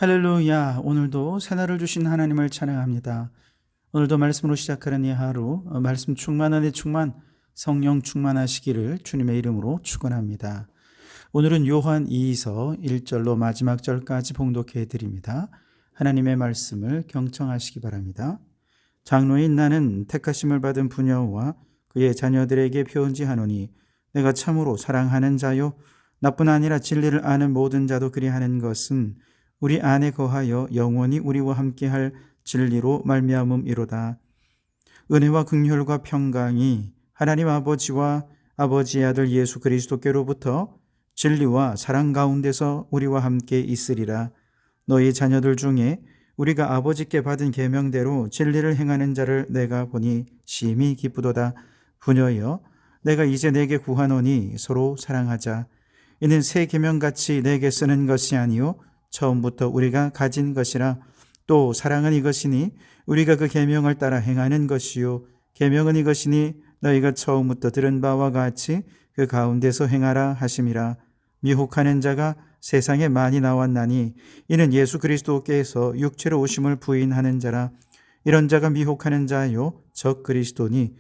할렐루야. 오늘도 새날을 주신 하나님을 찬양합니다. 오늘도 말씀으로 시작하는 이 하루, 말씀 충만 은혜 충만 성령 충만하시기를 주님의 이름으로 축원합니다. 오늘은 요한 2서 1절로 마지막 절까지 봉독해 드립니다. 하나님의 말씀을 경청하시기 바랍니다. 장로인 나는 택하심을 받은 부녀와 그의 자녀들에게 편지하노니 내가 참으로 사랑하는 자요 나뿐 아니라 진리를 아는 모든 자도 그리하는 것은 우리 안에 거하여 영원히 우리와 함께할 진리로 말미암음이로다. 은혜와 긍휼과 평강이 하나님 아버지와 아버지의 아들 예수 그리스도께로부터 진리와 사랑 가운데서 우리와 함께 있으리라. 너희 자녀들 중에 우리가 아버지께 받은 계명대로 진리를 행하는 자를 내가 보니 심히 기쁘도다. 부녀여, 내가 이제 내게 구하노니 서로 사랑하자. 이는 새 계명같이 내게 쓰는 것이 아니요 처음부터 우리가 가진 것이라. 또 사랑은 이것이니 우리가 그 계명을 따라 행하는 것이요 계명은 이것이니 너희가 처음부터 들은 바와 같이 그 가운데서 행하라 하심이라. 미혹하는 자가 세상에 많이 나왔나니 이는 예수 그리스도께서 육체로 오심을 부인하는 자라. 이런 자가 미혹하는 자요 적 그리스도니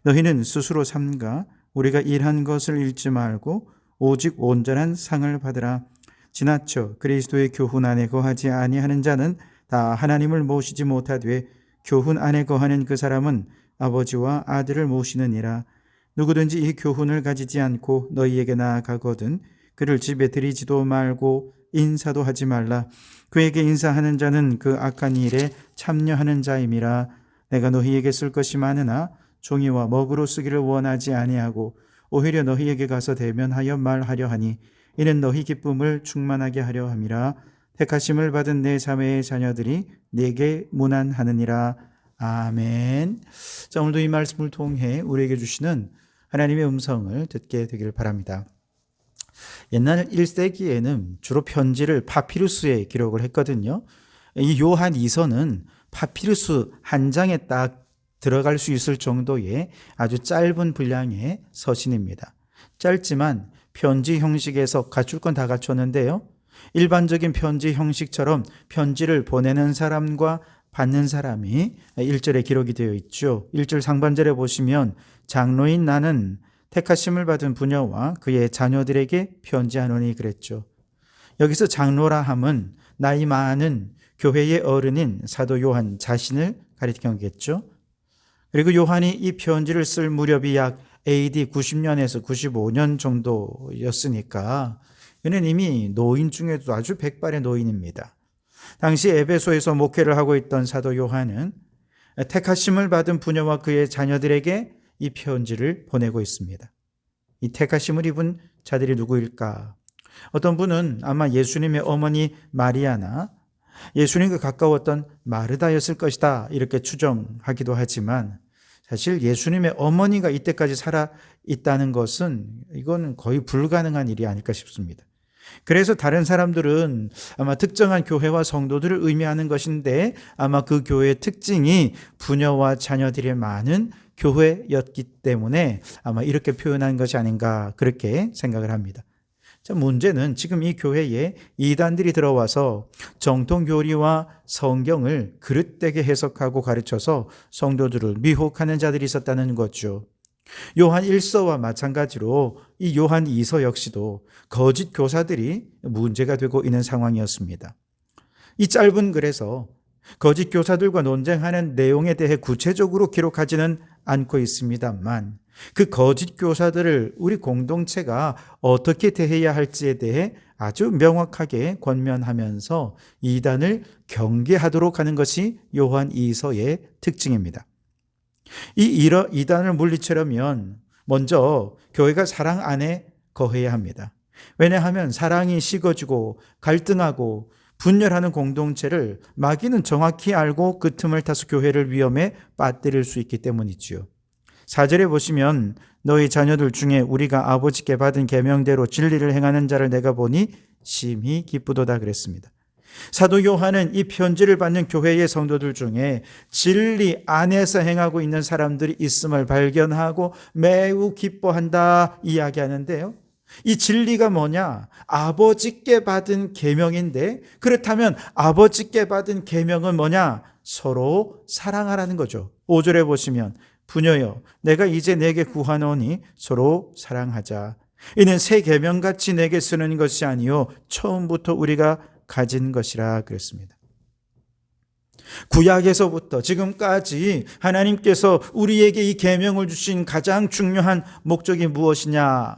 너희는 스스로 삼가 우리가 일한 것을 잃지 말고 오직 온전한 상을 받으라. 지나쳐 그리스도의 교훈 안에 거하지 아니하는 자는 다 하나님을 모시지 못하되 교훈 안에 거하는 그 사람은 아버지와 아들을 모시느니라. 누구든지 이 교훈을 가지지 않고 너희에게 나아가거든 그를 집에 들이지도 말고 인사도 하지 말라. 그에게 인사하는 자는 그 악한 일에 참여하는 자임이라. 내가 너희에게 쓸 것이 많으나 종이와 먹으로 쓰기를 원하지 아니하고 오히려 너희에게 가서 대면하여 말하려 하니 이는 너희 기쁨을 충만하게 하려 함이라. 택하심을 받은 내 자매의 자녀들이 내게 문안하느니라. 아멘. 자, 오늘도 이 말씀을 통해 우리에게 주시는 하나님의 음성을 듣게 되기를 바랍니다. 옛날 1세기에는 주로 편지를 파피루스에 기록을 했거든요. 이 요한 2서는 파피루스 한 장에 딱 들어갈 수 있을 정도의 아주 짧은 분량의 서신입니다. 짧지만 편지 형식에서 갖출 건 다 갖췄는데요. 일반적인 편지 형식처럼 편지를 보내는 사람과 받는 사람이 1절에 기록이 되어 있죠. 1절 상반절에 보시면 장로인 나는 택하심을 받은 부녀와 그의 자녀들에게 편지하노니 그랬죠. 여기서 장로라 함은 나이 많은 교회의 어른인 사도 요한 자신을 가리키겠죠. 그리고 요한이 이 편지를 쓸 무렵이 약 AD 90년에서 95년 정도였으니까 이는 이미 노인 중에도 아주 백발의 노인입니다. 당시 에베소에서 목회를 하고 있던 사도 요한은 택하심을 받은 부녀와 그의 자녀들에게 이 편지를 보내고 있습니다. 이 택하심을 입은 자들이 누구일까? 어떤 분은 아마 예수님의 어머니 마리아나 예수님과 가까웠던 마르다였을 것이다 이렇게 추정하기도 하지만 사실 예수님의 어머니가 이때까지 살아 있다는 것은 이건 거의 불가능한 일이 아닐까 싶습니다. 그래서 다른 사람들은 아마 특정한 교회와 성도들을 의미하는 것인데 아마 그 교회의 특징이 부녀와 자녀들이 많은 교회였기 때문에 아마 이렇게 표현한 것이 아닌가 그렇게 생각을 합니다. 자, 문제는 지금 이 교회에 이단들이 들어와서 정통 교리와 성경을 그릇되게 해석하고 가르쳐서 성도들을 미혹하는 자들이 있었다는 거죠. 요한 1서와 마찬가지로 이 요한 2서 역시도 거짓 교사들이 문제가 되고 있는 상황이었습니다. 이 짧은 글에서 거짓 교사들과 논쟁하는 내용에 대해 구체적으로 기록하지는 않고 있습니다만 그 거짓 교사들을 우리 공동체가 어떻게 대해야 할지에 대해 아주 명확하게 권면하면서 이단을 경계하도록 하는 것이 요한 2서의 특징입니다. 이단을 물리치려면 먼저 교회가 사랑 안에 거해야 합니다. 왜냐하면 사랑이 식어지고 갈등하고 분열하는 공동체를 마귀는 정확히 알고 그 틈을 타서 교회를 위험에 빠뜨릴 수 있기 때문이지요. 4절에 보시면 너희 자녀들 중에 우리가 아버지께 받은 계명대로 진리를 행하는 자를 내가 보니 심히 기쁘도다 그랬습니다. 사도 요한은 이 편지를 받는 교회의 성도들 중에 진리 안에서 행하고 있는 사람들이 있음을 발견하고 매우 기뻐한다 이야기하는데요. 이 진리가 뭐냐? 아버지께 받은 계명인데, 그렇다면 아버지께 받은 계명은 뭐냐? 서로 사랑하라는 거죠. 5절에 보시면 부녀여 내가 이제 내게 구하노니 서로 사랑하자. 이는 새 계명같이 내게 쓰는 것이 아니요 처음부터 우리가 가진 것이라 그랬습니다. 구약에서부터 지금까지 하나님께서 우리에게 이 계명을 주신 가장 중요한 목적이 무엇이냐?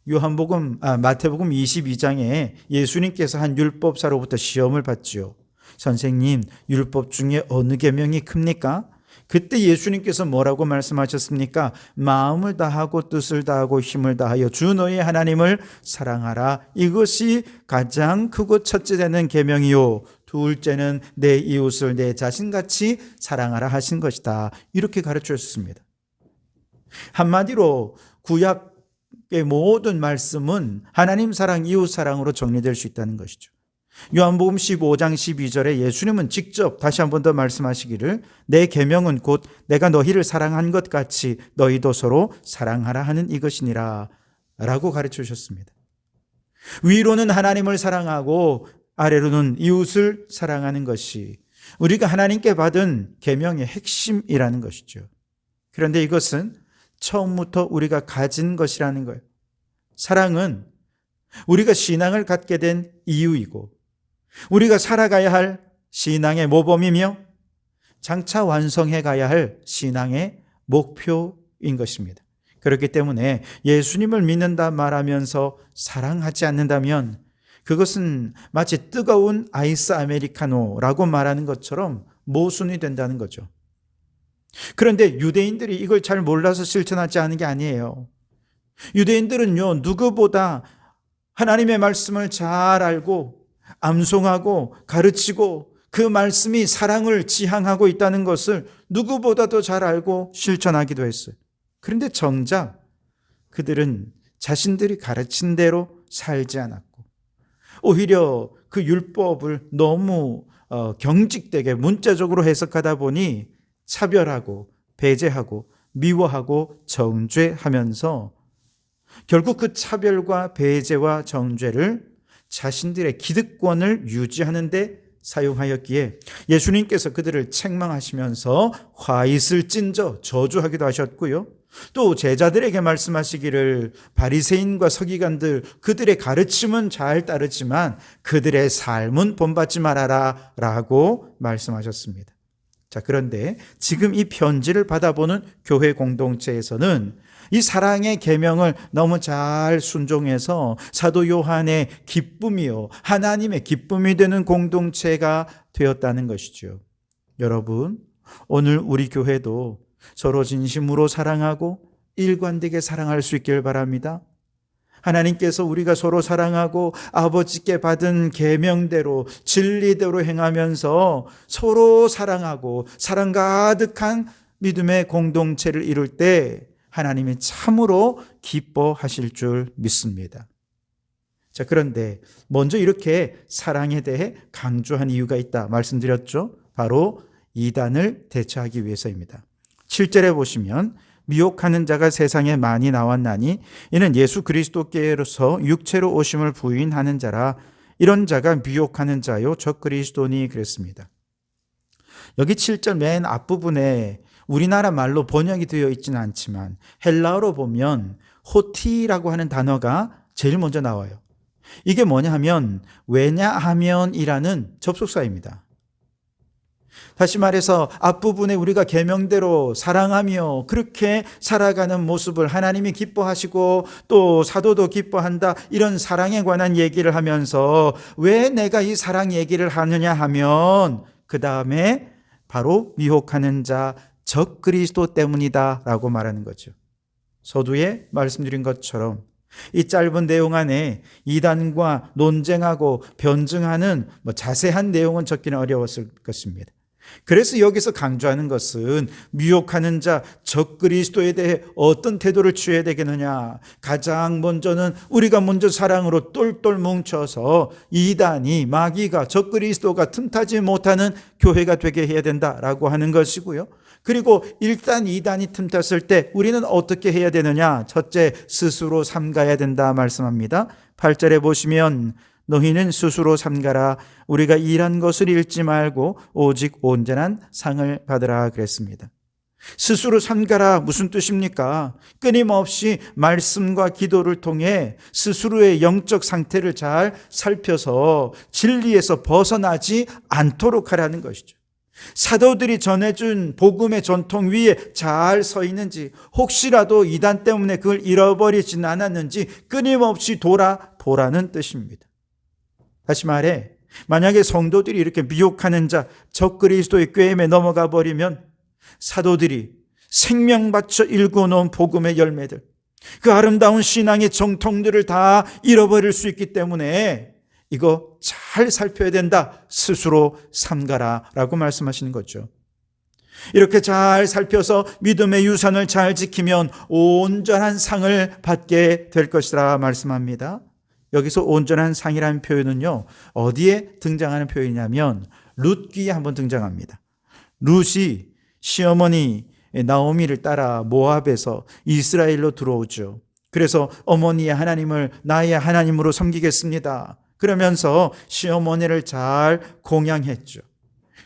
마태복음 22장에 예수님께서 한 율법사로부터 시험을 받지요. 선생님, 율법 중에 어느 계명이 큽니까? 그때 예수님께서 뭐라고 말씀하셨습니까? 마음을 다하고 뜻을 다하고 힘을 다하여 주 너의 하나님을 사랑하라. 이것이 가장 크고 첫째 되는 계명이요. 둘째는 내 이웃을 내 자신같이 사랑하라 하신 것이다. 이렇게 가르쳐 주셨습니다. 한마디로 구약의 모든 말씀은 하나님 사랑, 이웃 사랑으로 정리될 수 있다는 것이죠. 요한복음 15장 12절에 예수님은 직접 다시 한 번 더 말씀하시기를 내 계명은 곧 내가 너희를 사랑한 것 같이 너희도 서로 사랑하라 하는 이것이니라 라고 가르쳐 주셨습니다. 위로는 하나님을 사랑하고 아래로는 이웃을 사랑하는 것이 우리가 하나님께 받은 계명의 핵심이라는 것이죠. 그런데 이것은 처음부터 우리가 가진 것이라는 거예요. 사랑은 우리가 신앙을 갖게 된 이유이고 우리가 살아가야 할 신앙의 모범이며 장차 완성해 가야 할 신앙의 목표인 것입니다. 그렇기 때문에 예수님을 믿는다 말하면서 사랑하지 않는다면 그것은 마치 뜨거운 아이스 아메리카노라고 말하는 것처럼 모순이 된다는 거죠. 그런데 유대인들이 이걸 잘 몰라서 실천하지 않은 게 아니에요. 유대인들은요, 누구보다 하나님의 말씀을 잘 알고 암송하고 가르치고 그 말씀이 사랑을 지향하고 있다는 것을 누구보다도 잘 알고 실천하기도 했어요. 그런데 정작 그들은 자신들이 가르친 대로 살지 않았고 오히려 그 율법을 너무 경직되게 문자적으로 해석하다 보니 차별하고 배제하고 미워하고 정죄하면서 결국 그 차별과 배제와 정죄를 자신들의 기득권을 유지하는 데 사용하였기에 예수님께서 그들을 책망하시면서 화잇을 찐저 저주하기도 하셨고요. 또 제자들에게 말씀하시기를 바리새인과 서기관들 그들의 가르침은 잘 따르지만 그들의 삶은 본받지 말아라 라고 말씀하셨습니다. 자, 그런데 지금 이 편지를 받아보는 교회 공동체에서는 이 사랑의 계명을 너무 잘 순종해서 사도 요한의 기쁨이요 하나님의 기쁨이 되는 공동체가 되었다는 것이죠. 여러분, 오늘 우리 교회도 서로 진심으로 사랑하고 일관되게 사랑할 수 있길 바랍니다. 하나님께서 우리가 서로 사랑하고 아버지께 받은 계명대로 진리대로 행하면서 서로 사랑하고 사랑 가득한 믿음의 공동체를 이룰 때 하나님이 참으로 기뻐하실 줄 믿습니다. 자, 그런데 먼저 이렇게 사랑에 대해 강조한 이유가 있다 말씀드렸죠. 바로 이단을 대처하기 위해서입니다. 7절에 보시면 미혹하는 자가 세상에 많이 나왔나니 이는 예수 그리스도께로서 육체로 오심을 부인하는 자라. 이런 자가 미혹하는 자요 적 그리스도니 그랬습니다. 여기 7절 맨 앞부분에 우리나라 말로 번역이 되어 있지는 않지만 헬라어로 보면 호티라고 하는 단어가 제일 먼저 나와요. 이게 뭐냐 하면 왜냐하면이라는 접속사입니다. 다시 말해서 앞부분에 우리가 계명대로 사랑하며 그렇게 살아가는 모습을 하나님이 기뻐하시고 또 사도도 기뻐한다 이런 사랑에 관한 얘기를 하면서 왜 내가 이 사랑 얘기를 하느냐 하면 그 다음에 바로 미혹하는 자 적 그리스도 때문이다 라고 말하는 거죠. 서두에 말씀드린 것처럼 이 짧은 내용 안에 이단과 논쟁하고 변증하는 자세한 내용은 적기는 어려웠을 것입니다. 그래서 여기서 강조하는 것은 미혹하는 자, 적그리스도에 대해 어떤 태도를 취해야 되겠느냐. 가장 먼저는 우리가 먼저 사랑으로 똘똘 뭉쳐서 이단이, 마귀가, 적그리스도가 틈타지 못하는 교회가 되게 해야 된다라고 하는 것이고요. 그리고 일단 이단이 틈탔을 때 우리는 어떻게 해야 되느냐. 첫째, 스스로 삼가야 된다 말씀합니다. 8절에 보시면 너희는 스스로 삼가라. 우리가 일한 것을 잃지 말고 오직 온전한 상을 받으라 그랬습니다. 스스로 삼가라 무슨 뜻입니까? 끊임없이 말씀과 기도를 통해 스스로의 영적 상태를 잘 살펴서 진리에서 벗어나지 않도록 하라는 것이죠. 사도들이 전해준 복음의 전통 위에 잘 서 있는지, 혹시라도 이단 때문에 그걸 잃어버리진 않았는지 끊임없이 돌아보라는 뜻입니다. 다시 말해, 만약에 성도들이 이렇게 미혹하는 자, 적그리스도의 꾀임에 넘어가 버리면 사도들이 생명 바쳐 일궈놓은 복음의 열매들, 그 아름다운 신앙의 정통들을 다 잃어버릴 수 있기 때문에 이거 잘 살펴야 된다. 스스로 삼가라 라고 말씀하시는 거죠. 이렇게 잘 살펴서 믿음의 유산을 잘 지키면 온전한 상을 받게 될 것이라 말씀합니다. 여기서 온전한 상이라는 표현은요, 어디에 등장하는 표현이냐면 룻기에 한번 등장합니다. 룻이 시어머니 나오미를 따라 모압에서 이스라엘로 들어오죠. 그래서 어머니의 하나님을 나의 하나님으로 섬기겠습니다. 그러면서 시어머니를 잘 공양했죠.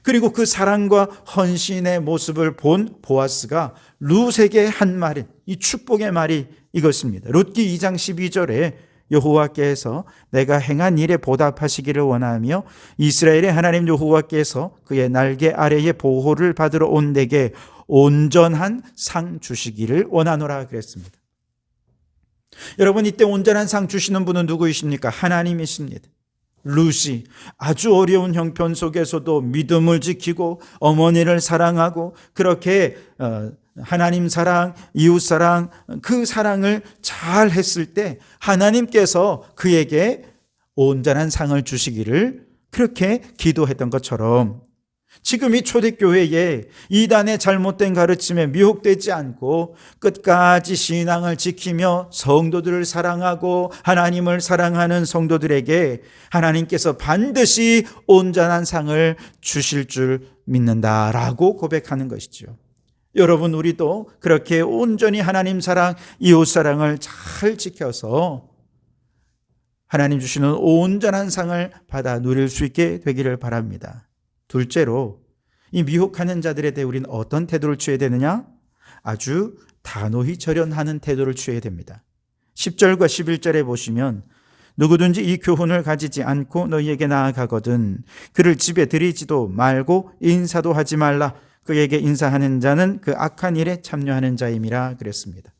그리고 그 사랑과 헌신의 모습을 본 보아스가 룻에게 한 말인, 이 축복의 말이 이것입니다. 룻기 2장 12절에 여호와께서 내가 행한 일에 보답하시기를 원하며 이스라엘의 하나님 여호와께서 그의 날개 아래에 보호를 받으러 온 내게 온전한 상 주시기를 원하노라 그랬습니다. 여러분, 이때 온전한 상 주시는 분은 누구이십니까? 하나님이십니다. 룻이 아주 어려운 형편 속에서도 믿음을 지키고 어머니를 사랑하고 그렇게 하나님 사랑, 이웃 사랑, 그 사랑을 잘 했을 때 하나님께서 그에게 온전한 상을 주시기를 그렇게 기도했던 것처럼, 지금 이 초대교회에 이단의 잘못된 가르침에 미혹되지 않고 끝까지 신앙을 지키며 성도들을 사랑하고 하나님을 사랑하는 성도들에게 하나님께서 반드시 온전한 상을 주실 줄 믿는다라고 고백하는 것이죠. 여러분, 우리도 그렇게 온전히 하나님 사랑, 이웃 사랑을 잘 지켜서 하나님 주시는 온전한 상을 받아 누릴 수 있게 되기를 바랍니다. 둘째로, 이 미혹하는 자들에 대해 우리는 어떤 태도를 취해야 되느냐? 아주 단호히 절연하는 태도를 취해야 됩니다. 10절과 11절에 보시면 누구든지 이 교훈을 가지지 않고 너희에게 나아가거든 그를 집에 들이지도 말고 인사도 하지 말라. 그에게 인사하는 자는 그 악한 일에 참여하는 자임이라 그랬습니다.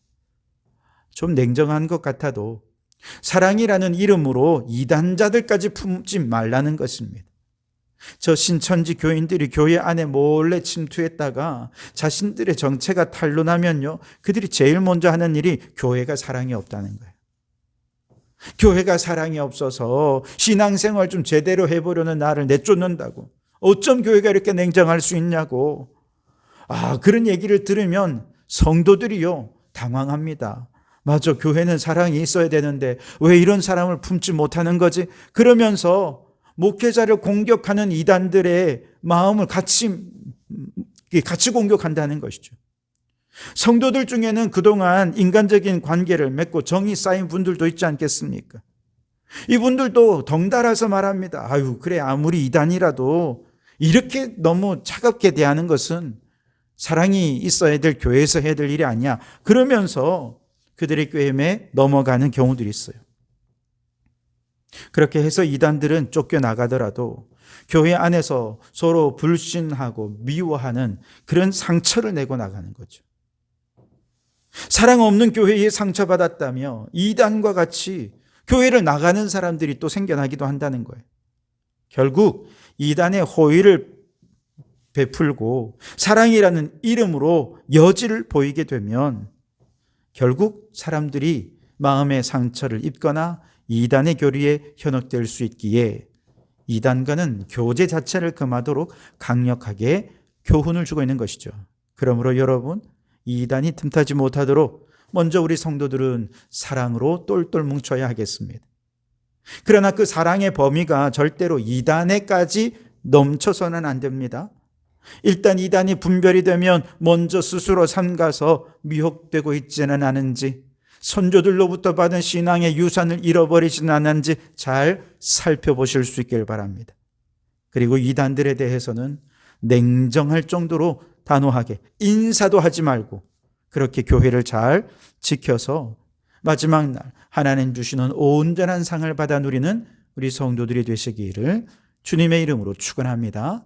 좀 냉정한 것 같아도 사랑이라는 이름으로 이단자들까지 품지 말라는 것입니다. 저 신천지 교인들이 교회 안에 몰래 침투했다가 자신들의 정체가 탄로나면요, 그들이 제일 먼저 하는 일이 교회가 사랑이 없다는 거예요. 교회가 사랑이 없어서 신앙생활 좀 제대로 해보려는 나를 내쫓는다고. 어쩜 교회가 이렇게 냉정할 수 있냐고. 그런 얘기를 들으면 성도들이요, 당황합니다. 맞아, 교회는 사랑이 있어야 되는데 왜 이런 사람을 품지 못하는 거지? 그러면서 목회자를 공격하는 이단들의 마음을 같이 공격한다는 것이죠. 성도들 중에는 그동안 인간적인 관계를 맺고 정이 쌓인 분들도 있지 않겠습니까? 이분들도 덩달아서 말합니다. 그래, 아무리 이단이라도 이렇게 너무 차갑게 대하는 것은 사랑이 있어야 될 교회에서 해야 될 일이 아니야. 그러면서 그들의 꾀임에 넘어가는 경우들이 있어요. 그렇게 해서 이단들은 쫓겨나가더라도 교회 안에서 서로 불신하고 미워하는 그런 상처를 내고 나가는 거죠. 사랑 없는 교회에 상처받았다며 이단과 같이 교회를 나가는 사람들이 또 생겨나기도 한다는 거예요. 결국 이단의 호의를 베풀고 사랑이라는 이름으로 여지를 보이게 되면 결국 사람들이 마음의 상처를 입거나 이단의 교리에 현혹될 수 있기에 이단과는 교제 자체를 금하도록 강력하게 교훈을 주고 있는 것이죠. 그러므로 여러분, 이단이 틈타지 못하도록 먼저 우리 성도들은 사랑으로 똘똘 뭉쳐야 하겠습니다. 그러나 그 사랑의 범위가 절대로 이단에까지 넘쳐서는 안 됩니다. 일단 이단이 분별이 되면 먼저 스스로 삼가서 미혹되고 있지는 않은지, 선조들로부터 받은 신앙의 유산을 잃어버리지는 않은지 잘 살펴보실 수 있길 바랍니다. 그리고 이단들에 대해서는 냉정할 정도로 단호하게 인사도 하지 말고 그렇게 교회를 잘 지켜서 마지막 날 하나님 주시는 온전한 상을 받아 누리는 우리 성도들이 되시기를 주님의 이름으로 축원합니다.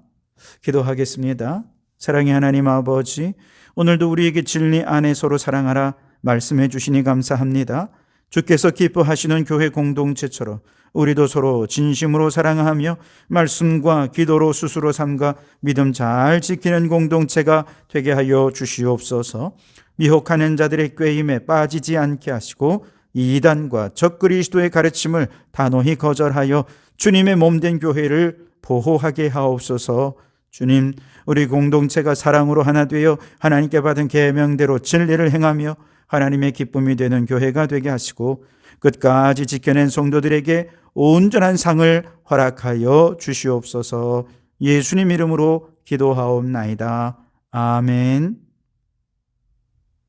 기도하겠습니다. 사랑의 하나님 아버지, 오늘도 우리에게 진리 안에 서로 사랑하라 말씀해 주시니 감사합니다. 주께서 기뻐하시는 교회 공동체처럼 우리도 서로 진심으로 사랑하며 말씀과 기도로 스스로 삼가 믿음 잘 지키는 공동체가 되게 하여 주시옵소서. 미혹하는 자들의 꾀임에 빠지지 않게 하시고 이단과 적그리스도의 가르침을 단호히 거절하여 주님의 몸된 교회를 보호하게 하옵소서. 주님, 우리 공동체가 사랑으로 하나 되어 하나님께 받은 계명대로 진리를 행하며 하나님의 기쁨이 되는 교회가 되게 하시고 끝까지 지켜낸 성도들에게 온전한 상을 허락하여 주시옵소서. 예수님 이름으로 기도하옵나이다. 아멘.